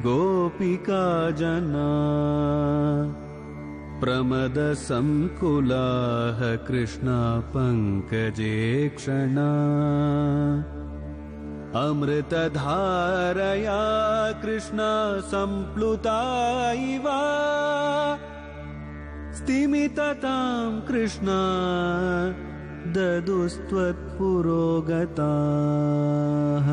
गोपिका जना प्रमद संकुलाः कृष्णा पंकजे क्षणा अमृतधारया कृष्णा संप्लुता इव स्तिमिततां कृष्णा ददुस्त्वत्पुरोगताः।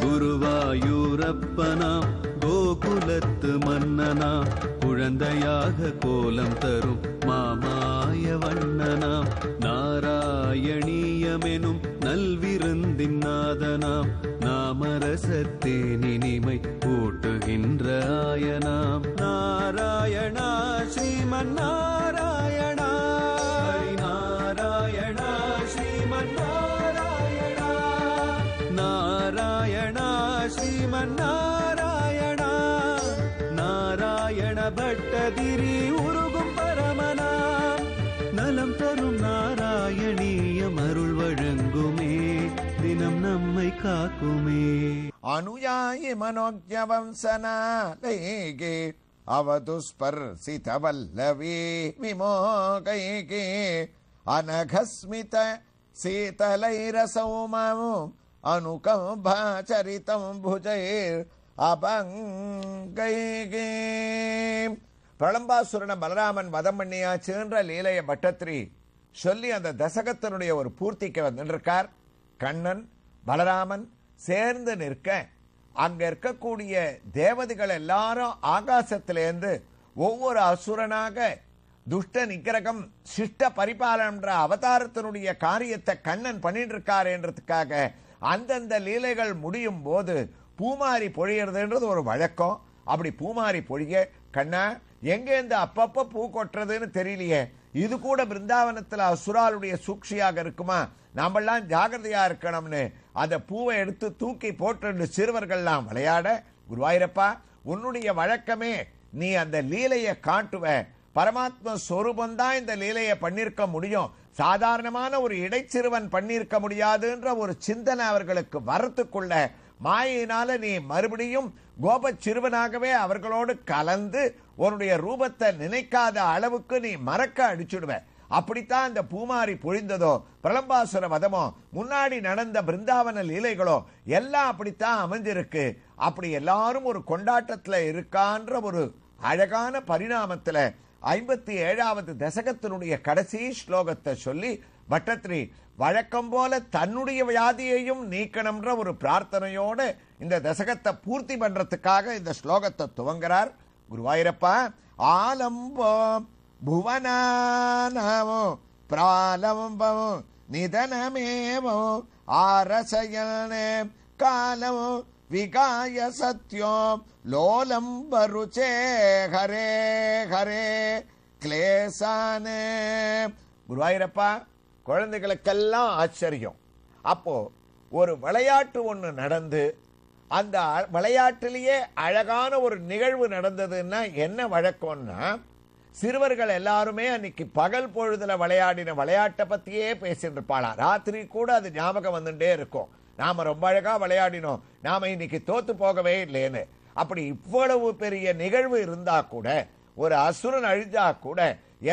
குருவாயூரப்பனாம் கோகுலத்து மன்னனாம் குழந்தையாக கோலம் தரும் மாமாய வண்ணனாம் நாராயணீயமெனும் நல்விருந்தின் நாதனாம் நாமரசத்தேனினிமை கூட்டுகின்ற ஆயனாம் நாராயணா ஸ்ரீமன் நாராயணா ஹரிநாராயணா ஸ்ரீமன் நாராயணா நாராயணா ஸ்ரீமன் நாராயணா நாராயண பட்டதிரி உருகும் பரமனாம் நலம் தரும் நாராயணீயம் அருள் வழங்குமே தினம் நம்மை காக்குமே. அனுயாயி மனோஜவம்சனாலைகே அவதுஸ்பர்சித வல்லவே விமோகைகே அனகஸ்மித சீதலைரசௌமம் அனுகம்பாச்சரிதம் புஜைர் அபங்கைகே. பிரளம்பாசுரன பலராமன் வதம் பண்ணியாச்சுன்ற லீலைய பட்டத்திரி சொல்லி அந்த தசகத்தினுடைய ஒரு பூர்த்திக்கு வந்துருக்கார். கண்ணன் பலராமன் சேர்ந்து நிற்க அங்க இருக்கக்கூடிய தேவதைகள் எல்லாரும் ஆகாசத்திலேருந்து ஒவ்வொரு அசுரனாக துஷ்ட நிகிரகம் சிஷ்ட பரிபாலன்ற அவதாரத்தினுடைய காரியத்தை கண்ணன் பண்ணிட்டு இருக்காரு என்றதுக்காக அந்தந்த லீலைகள் முடியும் போது பூமாரி பொழியறதுன்றது ஒரு வழக்கம். அப்படி பூமாரி பொழிய கண்ணா எங்கேருந்து அப்பப்ப பூ கொட்டுறதுன்னு தெரியலையே, இது கூட பிருந்தாவனத்துல அசுராளுடைய சூழ்ச்சியாக இருக்குமா, நாமெல்லாம் ஜாகிரதையா இருக்கணும்னு அந்த பூவை எடுத்து தூக்கி போட்டு சிறுவர்கள்லாம் விளையாட, குருவாயிரப்பா உன்னுடைய வழக்கமே நீ அந்த லீலையை காட்டுவ, பரமாத்ம ஸ்வரூபந்தான் இந்த லீலையை பண்ணிருக்க முடியும், சாதாரணமான ஒரு இடைச்சிறுவன் பண்ணிருக்க முடியாதுன்ற ஒரு சிந்தனை அவர்களுக்கு வரத்துக்குள்ள மாயினால நீ மறுபடியும் கோப சிறுவனாகவே அவர்களோடு கலந்து உன்னுடைய ரூபத்தை நினைக்காத அளவுக்கு நீ மறக்க அடிச்சுடுவ. அப்படித்தான் இந்த பூமாரி பொழிந்ததோ, பிரளம்பாசுர வதமோ, முன்னாடி நடந்த பிருந்தாவன லீலைகளோ எல்லாம் அப்படித்தான் அமைஞ்சிருக்கு. அப்படி எல்லாரும் ஒரு கொண்டாட்டத்துல இருக்கான்ற ஒரு அழகான பரிணாமத்துல 57வது தசகத்தினுடைய கடைசி ஸ்லோகத்தை சொல்லி பட்டத்ரி வழக்கம் போல தன்னுடைய வியாதியையும் நீக்கணும்ன்ற ஒரு பிரார்த்தனையோட இந்த தசகத்தை பூர்த்தி பண்றதுக்காக இந்த ஸ்லோகத்தை துவங்குறார். குருவாயிரப்பா ஆலம்பம் புவனானமோ பிராலம்பமோ நிதனமேவோ ஆரசயனே காலமோ விகாய சத்யோம் லோலம்பருச்சே ஹரே ஹரே கிளேசானே. குருவாயிரப்பா குழந்தைகளுக்கெல்லாம் ஆச்சரியம். அப்போ ஒரு விளையாட்டு ஒன்று நடந்து அந்த விளையாட்டிலேயே அழகான ஒரு நிகழ்வு நடந்ததுன்னா என்ன வழக்கம்னா, சிறுவர்கள் எல்லாருமே அன்னைக்கு பகல் பொழுதுல விளையாடின விளையாட்டை பத்தியே பேசிட்டு இருப்பாளாம். ராத்திரி கூட அது ஞாபகம் வந்துட்டே இருக்கும், நாம ரொம்ப அழகா விளையாடினோம், நாம இன்னைக்கு தோத்து போகவே இல்லைன்னு. அப்படி இவ்வளவு பெரிய நிகழ்வு இருந்தா கூட, ஒரு அசுரன் அழிஞ்சா கூட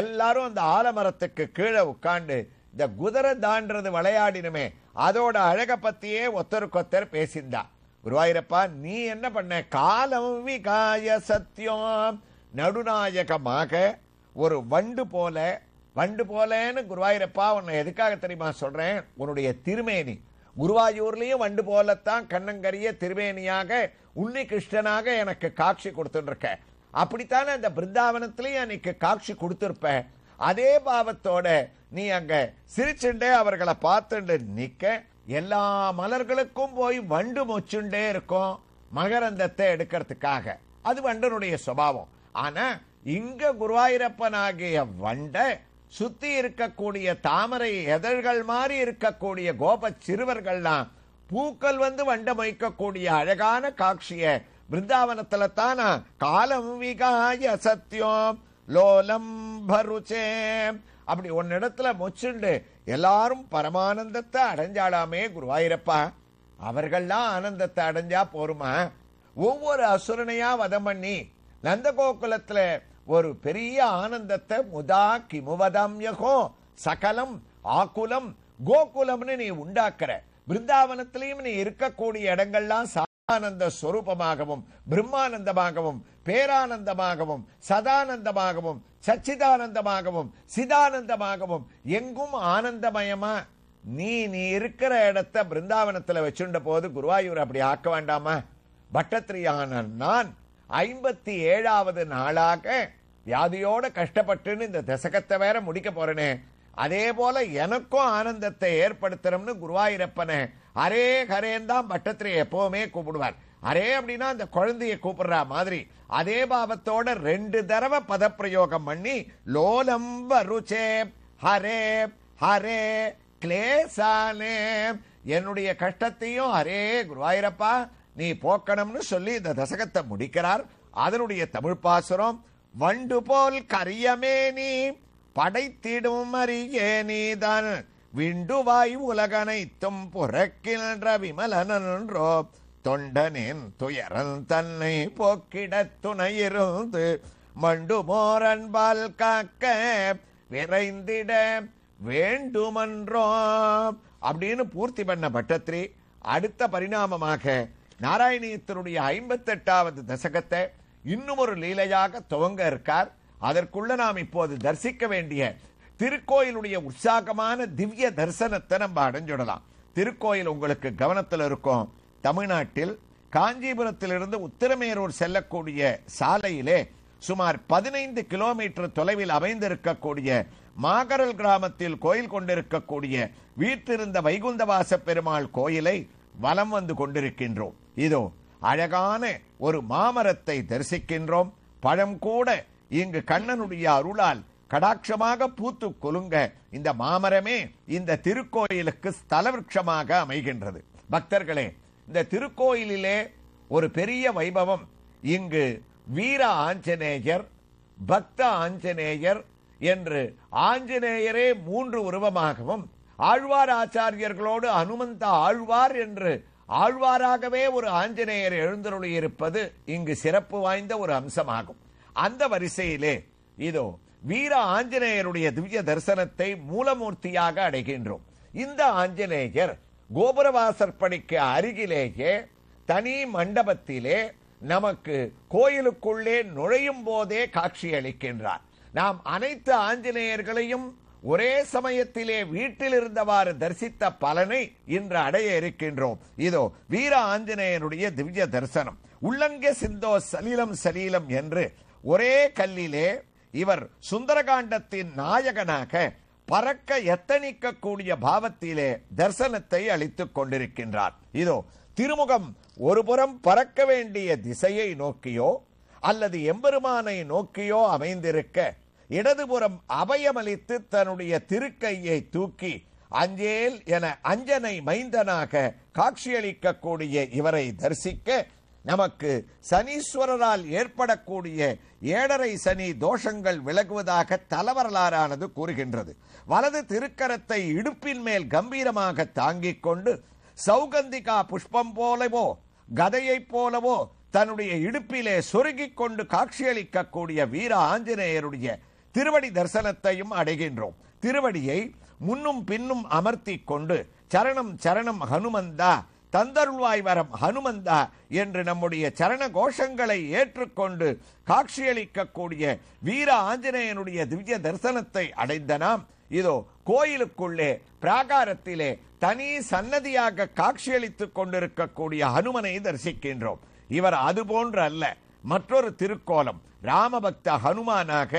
எல்லாரும் அந்த ஆலமரத்துக்கு கீழே உட்கார்ந்து இந்த குதிரை தாண்டது விளையாடினுமே அதோட அழக பத்தியே ஒத்தருக்கொத்தர் பேசிந்தா. குருவாயிரப்பா நீ என்ன பண்ண, காலம் விகாய சத்தியம் நடுநாயகமாக ஒரு வண்டு போலன்னு குருவாயிரப்பா உன்னை எதுக்காக தெரியுமா சொல்றேன், உன்னுடைய திருமேனி குருவாயூர்லயும் வண்டு போலத்தான் கண்ணங்கரிய திருமேனியாக உன்னி கிருஷ்ணனாக எனக்கு காட்சி கொடுத்துட்டு இருக்க. அப்படித்தானே அந்த பிருந்தாவனத்திலையும் அன்னைக்கு காட்சி கொடுத்திருப்ப. அதே பாவத்தோட நீ அங்க சிரிச்சுண்டே அவர்களை பார்த்துண்டு நிக்க, எல்லா மலர்களுக்கும் போய் வண்டு மொச்சுண்டே இருக்கும் மகரந்தத்தை எடுக்கிறதுக்காக. அது வண்டனுடைய சுபாவம். ஆனா இங்க குருவாயிரப்பனாகிய வண்ட சுத்தி இருக்கக்கூடிய தாமரை எதழ்கள் மாதிரி இருக்கக்கூடிய கோப சிறுவர்கள்லாம் பூக்கள் வந்து வண்ட மொய்க்கக்கூடிய அழகான காட்சிய பிருந்தாவனத்துல தானா காலம் விகாய சத்தியம் லோலம் பருச்சே அப்படி ஒன்னிடத்துல மொச்சுண்டு எல்லாரும் பரமானந்தத்தை அடைஞ்சாலாமே குருவாயிரப்பா. அவர்கள்லாம் ஆனந்தத்தை அடைஞ்சா போருமா? ஒவ்வொரு அசுரனையா வதம் பண்ணி நந்தகோகுலத்துல ஒரு பெரிய ஆனந்தத்தை முதா கிமுவதம்யகோ சகலம் ஆகுலம் கோகுலம்னு நீ உண்டாக்குற. பிருந்தாவனத்திலையும் நீ இருக்கக்கூடிய இடங்கள்லாம் ஆனந்த ஸ்வரூபமாகவும் பிரம்மானந்தமாகவும் பேரானந்தமாகவும் சதானந்தமாகவும் சச்சிதானந்தமாகவும் சிதானந்தமாகவும் எங்கும் ஆனந்தமயமா நீ இருக்கிற இடத்தை பிருந்தாவனத்துல வச்சுண்ட போது குருவாயூர் அப்படி ஆக்க வேண்டாமா? பட்டத்திரியான நான் 57வது நாளாக வியாதியோட கஷ்டப்பட்டுன்னு இந்த தசகத்தை வேற முடிக்க போறேனே, அதே போல எனக்கும் ஆனந்தத்தை ஏற்படுத்தணும்னு குருவாயூரப்பனை அரே ஹரேன் தான் பட்டத்திரி எப்பவுமே கூப்பிடுவார். அரே அப்படின்னா அந்த குழந்தைய கூப்பிடுற மாதிரி அதே பாவத்தோட 2 தடவை பதப்பிரயோகம் பண்ணி லோலம் வருச்சே ஹரே ஹரே கிளேசானே என்னுடைய கஷ்டத்தையும் அரே குருவாயூரப்பா நீ போக்கணும்னு சொல்லி இந்த தசகத்தை முடிக்கிறார். அதனுடைய தமிழ் பாசுரம் வண்டு போல் கரியமே நீ படைத்திடும் அறியே நீதான் விண்டுவாய் உலகனைத்தும் புறக்கின்ற விமலனன்றோ தொண்டனின் துயரன் தன்னை போக்கிட துணையிருந்து மண்டு மோரன்பால் காக்க விரைந்திட வேண்டுமன்றோ அப்படின்னு பூர்த்தி பண்ண பட்டத்திரி அடுத்த பரிணாமமாக நாராயணியத்தினுடைய 58வது தசகத்தை இன்னும் ஒரு லீலையாக துவங்க இருக்கார். அதற்குள்ள நாம் இப்போது தரிசிக்க வேண்டிய திருக்கோயிலுடைய உற்சாகமான திவ்ய தரிசனத்தை நம்ம அடைஞ்சுடலாம். திருக்கோயில் உங்களுக்கு கவனத்தில் இருக்கும். தமிழ்நாட்டில் காஞ்சிபுரத்திலிருந்து உத்திரமேரூர் செல்லக்கூடிய சாலையிலே சுமார் 15 கிலோமீட்டர் தொலைவில் அமைந்திருக்கக்கூடிய மாகரல் கிராமத்தில் கோயில் கொண்டிருக்கக்கூடிய வீற்றிருந்த வைகுந்தவாச பெருமாள் கோயிலை வலம் வந்து கொண்டிருக்கின்றோம். இதோ அழகான ஒரு மாமரத்தை தரிசிக்கின்றோம். பழம் கூட இங்கு கண்ணனுடைய அருளால் கடாட்சமாக பூத்து குலுங்க இந்த மாமரமே இந்த திருக்கோயிலுக்கு ஸ்தல விருட்சமாக அமைகின்றது. பக்தர்களே, இந்த திருக்கோயிலிலே ஒரு பெரிய வைபவம். இங்கு வீர ஆஞ்சநேயர், பக்த ஆஞ்சநேயர் என்று ஆஞ்சநேயரே 3 உருவமாகவும் ஆழ்வார் ஆச்சாரியர்களோடு அனுமந்த ஆழ்வார் என்று ஆழ்வாராகவே ஒரு ஆஞ்சநேயர் எழுந்தருளி இருப்பது இங்கு சிறப்பு வாய்ந்த ஒரு அம்சமாகும். அந்த வரிசையிலே இதோ வீர ஆஞ்சநேயருடைய திவ்ய தரிசனத்தை மூலமூர்த்தியாக அடைகின்றோம். இந்த ஆஞ்சநேயர் கோபுரவாசற்படிக்கு அருகிலேயே தனி மண்டபத்திலே நமக்கு கோயிலுக்குள்ளே நுழையும் போதே காட்சி அளிக்கின்றார். நாம் அனைத்து ஆஞ்சநேயர்களையும் ஒரே சமயத்திலே வீட்டில் இருந்தவாறு தரிசித்த பலனை இன்று அடைய இருக்கின்றோம். இதோ வீர ஆஞ்சநேயருடைய திவ்ய தரிசனம். உள்ளங்க சிந்தோ சலீலம் சலீலம் என்று ஒரே கல்லிலே இவர் சுந்தரகாண்டத்தின் நாயகனாக பறக்க எத்தனிக்கக்கூடிய பாவத்திலே தரிசனத்தை அளித்துக் கொண்டிருக்கின்றார். இதோ திருமுகம் ஒருபுறம் பறக்க வேண்டிய திசையை நோக்கியோ அல்லது எம்பெருமானை நோக்கியோ அமைந்திருக்க, இடதுபுறம் அபயமளித்து தன்னுடைய திருக்கையை தூக்கி அஞ்சேல் என அஞ்சனை மைந்தனாக காட்சியளிக்கக்கூடிய இவரை தரிசிக்க நமக்கு சனீஸ்வரரால் ஏற்படக்கூடிய 7.5 சனி தோஷங்கள் விலகுவதாக தலவரலாறானது கூறுகின்றது. வலது திருக்கரத்தை இடுப்பின் மேல் கம்பீரமாக தாங்கிக் கொண்டு சௌகந்திகா புஷ்பம் போலவோ கதையைப் போலவோ தன்னுடைய இடுப்பிலே சொருகிக் கொண்டு காட்சியளிக்கக்கூடிய வீர ஆஞ்சநேயருடைய திருவடி தரிசனத்தையும் அடைகின்றோம். திருவடியை முன்னும் பின்னும் அமர்த்தி கொண்டு சரணம் சரணம் ஹனுமந்தா தந்தருள்வாய் வரம் ஹனுமந்தா என்று நம்முடைய சரண கோஷங்களை ஏற்றுக்கொண்டு காட்சியளிக்கக்கூடிய வீர ஆஞ்சநேயனுடைய திவ்ய தரிசனத்தை அடைந்த நாம் இதோ கோயிலுக்குள்ளே பிராகாரத்திலே தனி சன்னதியாக காட்சியளித்துக் கொண்டிருக்கக்கூடிய ஹனுமனை தரிசிக்கின்றோம். இவர் அதுபோன்று அல்ல, மற்றொரு திருக்கோலம். ராமபக்த ஹனுமானாக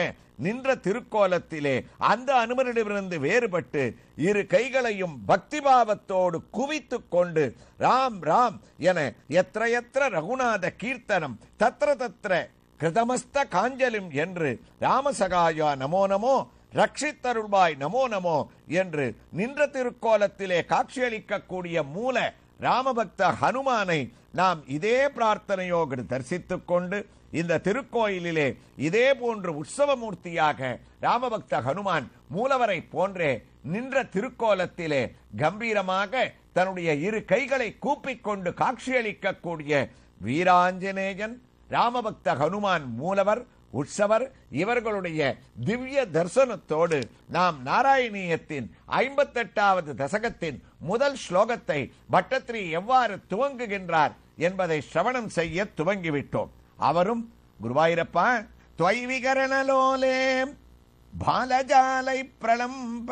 நின்ற திருக்கோலத்திலே அந்த அனுமனிடமிருந்து வேறுபட்டு இரு கைகளையும் பக்திபாவத்தோடு குவித்துக் கொண்டு ராம் ராம் என எத்திர ரகுநாத கீர்த்தனம் தத்திர தத்திர கிருதமஸ்த காஞ்சலிம் என்று ராமசகாயா நமோ நமோ ரட்சித்தருள்பாய் நமோ நமோ என்று நின்ற திருக்கோலத்திலே காட்சியளிக்கக்கூடிய மூல ராமபக்த ஹனுமானை நாம் இதே பிரார்த்தனையோடு தரிசித்துக் கொண்டு இந்த திருக்கோயிலிலே இதே போன்று உற்சவமூர்த்தியாக ராமபக்த ஹனுமான் மூலவரை போன்றே நின்ற திருக்கோலத்திலே கம்பீரமாக தன்னுடைய இரு கைகளை கூப்பிக்கொண்டு காட்சியளிக்கக்கூடிய வீராஞ்சநேயன், ராமபக்த ஹனுமான் மூலவர், உற்சவர் இவர்களுடைய திவ்ய தரிசனத்தோடு நாம் நாராயணியத்தின் 58வது தசகத்தின் முதல் ஸ்லோகத்தை பட்டத்ரி எவ்வாறு துவங்குகின்றார் என்பதை சிரவணம் செய்ய துவங்கிவிட்டோம். அவரும் குருவாயூரப்பா துவைவிகரணலோலே பாலஜாலை பிரளம்ப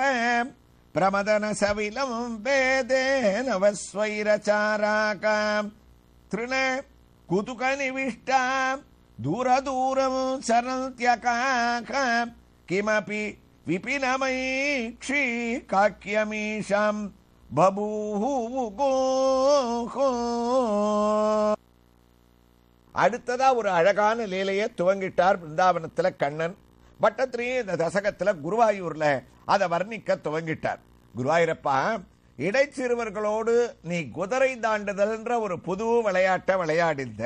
பிரமதன சவிலம் வேதேனவஸ்வைரச்சாராகாம் திருண குதுக நிவிஷ்டாம் தூரதூரம் சரந்த்யகாகாம் கிமபி விபினமைக்ஷி காக்கியமீஷம் பபூஹு. அடுத்ததா ஒரு அழகான லீலையை துவங்கிட்டார் பிருந்தாவனத்துல கண்ணன். பட்டத்ரி இந்த தசகத்துல குருவாயூர்ல அதை வர்ணிக்க துவங்கிட்டார். குருவாயூரப்பா, இடைச்சிறுவர்களோடு நீ குதிரை தாண்டுதல்ன்ற ஒரு புது விளையாட்டை விளையாடிந்த,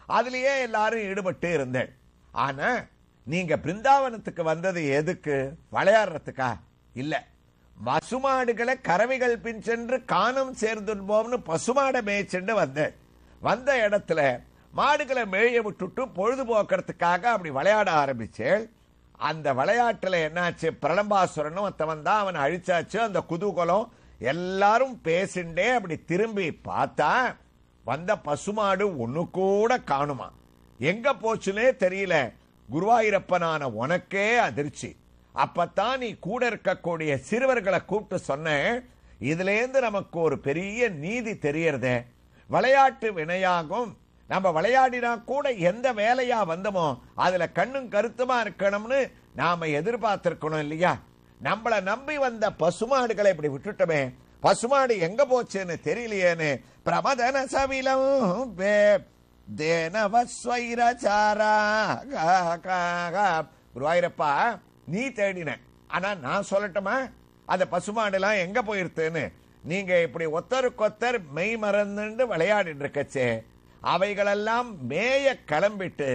அதுலயே எல்லாரும் ஈடுபட்டு இருந்தேன். ஆனா நீங்க பிருந்தாவனத்துக்கு வந்தது எதுக்கு? விளையாடுறதுக்கா? இல்ல, பசுமாடுகளை கறவைகள் பின் சென்று காணம் சேர்ந்துன்போம்னு பசுமாடை மேய்ச்சென்று வந்தேன். வந்த இடத்துல மாடுகளை மேய விட்டுட்டு பொழுதுபோக்குறதுக்காக அப்படி விளையாட ஆரம்பிச்சேன். அந்த விளையாட்டுல என்னாச்சு, பிரளம்பாசுரனும் ஒருத்தவன் தான், அவனை அழிச்சாச்சு. அந்த குதூகலம் எல்லாரும் பேசிண்டே அப்படி திரும்பி பார்த்தா வந்த பசுமாடு ஒண்ணு கூட காணுமா. எங்க போச்சுன்னே தெரியல. குருவாயூரப்பனான உனக்கே அதிர்ச்சி. அப்பத்தான் நீ கூட இருக்கக்கூடிய சிறுவர்களை கூப்பிட்டு சொன்ன, இதுல இருந்து நமக்கு ஒரு பெரிய நீதி தெரியறதே. விளையாட்டு வினையாகும். நம்ம விளையாடினா கூட எந்த வேலையா வந்தோமோ அதுல கண்ணும் கருத்துமா இருக்கணும்னு நாம எதிர்பார்த்திருக்கணும் இல்லையா? நம்மள நம்பி வந்த பசுமாடுகளை இப்படி விட்டுட்டோமே, பசுமாடு எங்க போச்சுன்னு தெரியலையேன்னு பிரமதன சவிலம் குருவாயூரப்பா, நீ தேடின, ஆனா நான் சொல்லட்டுமா அந்த பசுமாடுலாம் எங்க போயிருத்துன்னு? நீங்க இப்படி ஒத்தருக்கொத்தர் மெய் மறந்து விளையாடிட்டு இருக்கச்சே, அவைகளெல்லாம் மேய கிளம்பிட்டு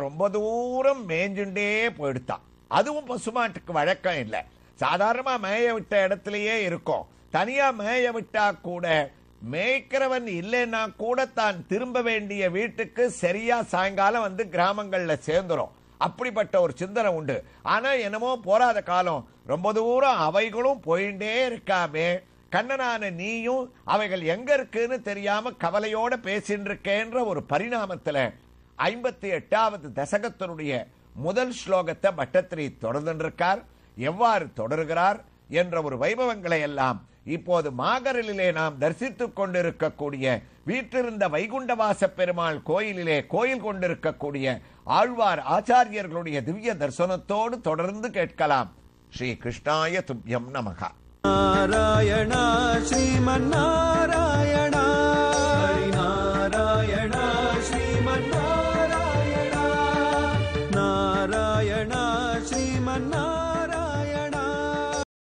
ரொம்ப தூரம் மேய்ஞ்சுண்டே போயிடுத்தான். அதுவும் பசுமாட்டுக்கு வழக்கம் இல்லை. சாதாரணமா மேய விட்ட இடத்திலேயே இருக்கும். தனியா மேய விட்டா கூட மேய்க்கிறவன் இல்லைன்னா கூட தான் திரும்ப வேண்டிய வீட்டுக்கு சரியா சாயங்காலம் வந்து கிராமங்கள்ல சேர்ந்துரும். அப்படிப்பட்ட ஒரு சிந்தனை உண்டு. ஆனா என்னமோ போராத காலம் ரொம்ப தூரம் அவைகளும் போயிட்டே இருக்காமே, கண்ணனான நீயும் அவைகள் எங்க இருக்குன்னு தெரியாம கவலையோட பேசிட்டு இருக்கேன்ற ஒரு பரிணாமத்துல 58வது தசகத்தினுடைய முதல் ஸ்லோகத்தை பட்டத்ரி தொடர்ந்திருக்கார். எவ்வாறு தொடர்கிறார் என்ற ஒரு வைபவங்களை எல்லாம் இப்போது மாகரலிலே நாம் தரிசித்துக் கொண்டிருக்கக்கூடிய வீற்றிருந்த வைகுண்டவாச பெருமாள் கோயிலிலே கோயில் கொண்டிருக்கக்கூடிய ஆழ்வார் ஆச்சாரியர்களுடைய திவ்ய தரிசனத்தோடு தொடர்ந்து கேட்கலாம். ஸ்ரீ கிருஷ்ணாய துப்யம் நமகா. நாராயணா ஸ்ரீமன் நாராயண